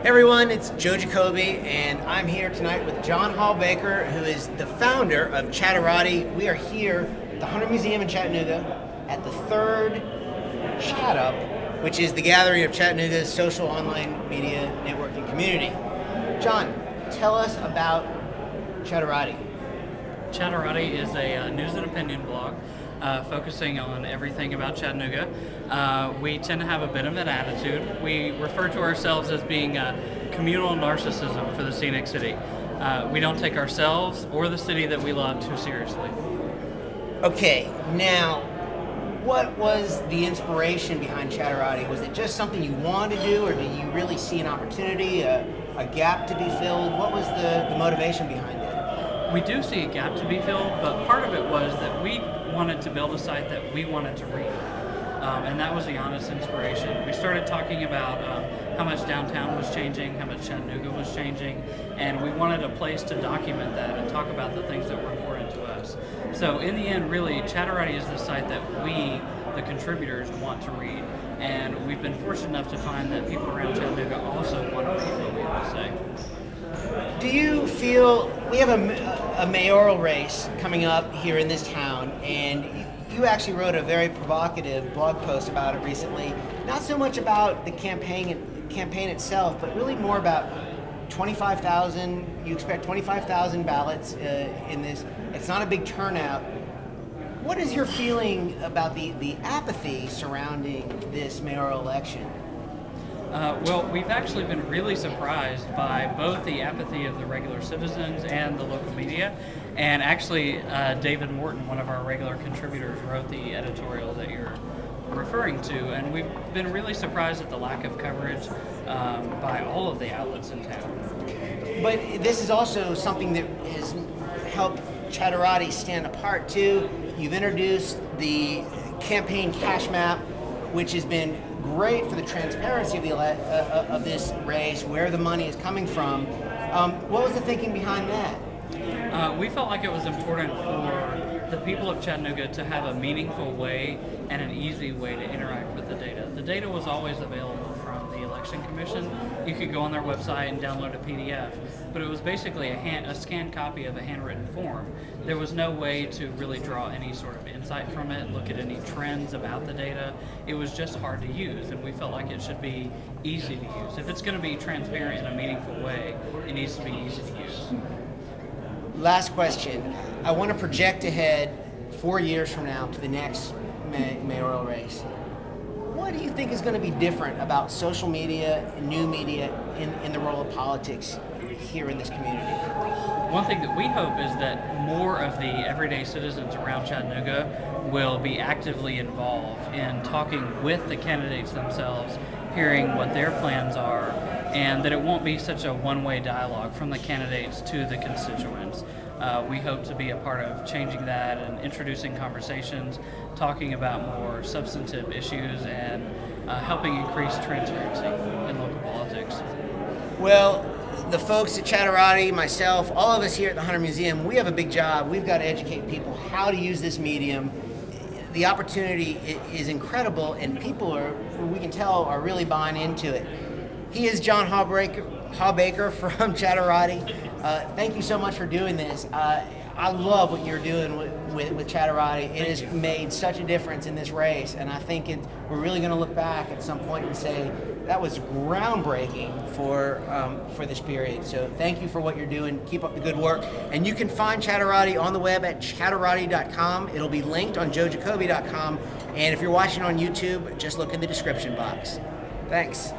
Hey everyone, it's Joe Jacobi, and I'm here tonight with John Hawbaker, who is the founder of Chattarati. We are here at the Hunter Museum in Chattanooga at the third Chat Up, which is the gathering of Chattanooga's social online media networking community. John, tell us about Chattarati. Chattarati is a news and opinion blog focusing on everything about Chattanooga. We tend to have a bit of an attitude. We refer to ourselves as being communal narcissism for the scenic city. We don't take ourselves or the city that we love too seriously. Okay, now, what was the inspiration behind Chattarati? Was it just something you wanted to do, or did you really see an opportunity, a gap to be filled? What was the motivation behind it? We do see a gap to be filled, but part of it was that we wanted to build a site that we wanted to read. And that was the honest inspiration. We started talking about how much downtown was changing, how much Chattanooga was changing, and we wanted a place to document that and talk about the things that were important to us. So in the end, really, Chattarati is the site that we, the contributors, want to read. And we've been fortunate enough to find that people around Chattanooga also want to read what we have to say. Do you feel, we have a mayoral race coming up here in this town, and you actually wrote a very provocative blog post about it recently, not so much about the campaign itself, but really more about 25,000, you expect 25,000 ballots in this. It's not a big turnout. What is your feeling about the apathy surrounding this mayoral election? Well, we've actually been really surprised by both the apathy of the regular citizens and the local media. And actually, David Morton, one of our regular contributors, wrote the editorial that you're referring to. And we've been really surprised at the lack of coverage by all of the outlets in town. But this is also something that has helped Chattarati stand apart too. You've introduced the campaign cash map, which has been great for the transparency of this race, where the money is coming from. What was the thinking behind that? We felt like it was important for the people of Chattanooga to have a meaningful way and an easy way to interact with the data. The data was always available from the Election Commission. You could go on their website and download a PDF, but it was basically a scanned copy of a handwritten form. There was no way to really draw any sort of insight from it, look at any trends about the data. It was just hard to use, and we felt like it should be easy to use. If it's going to be transparent in a meaningful way, it needs to be easy to use. Last question. I want to project ahead 4 years from now to the next mayoral race. What do you think is going to be different about social media and new media in the role of politics here in this community? One thing that we hope is that more of the everyday citizens around Chattanooga will be actively involved in talking with the candidates themselves, hearing what their plans are, and that it won't be such a one-way dialogue from the candidates to the constituents. We hope to be a part of changing that and introducing conversations, talking about more substantive issues, and helping increase transparency in local politics. Well, the folks at Chattarati, myself, all of us here at the Hunter Museum, we have a big job. We've got to educate people how to use this medium. The opportunity is incredible, and people we can tell, are really buying into it. He is John Hawbaker from Chattarati. Thank you so much for doing this. I love what you're doing with Chattarati. It has made such a difference in this race, and I think we're really going to look back at some point and say that was groundbreaking for this period. So thank you for what you're doing. Keep up the good work. And you can find Chattarati on the web at chattarati.com. It'll be linked on joejacobi.com. And if you're watching on YouTube, just look in the description box. Thanks.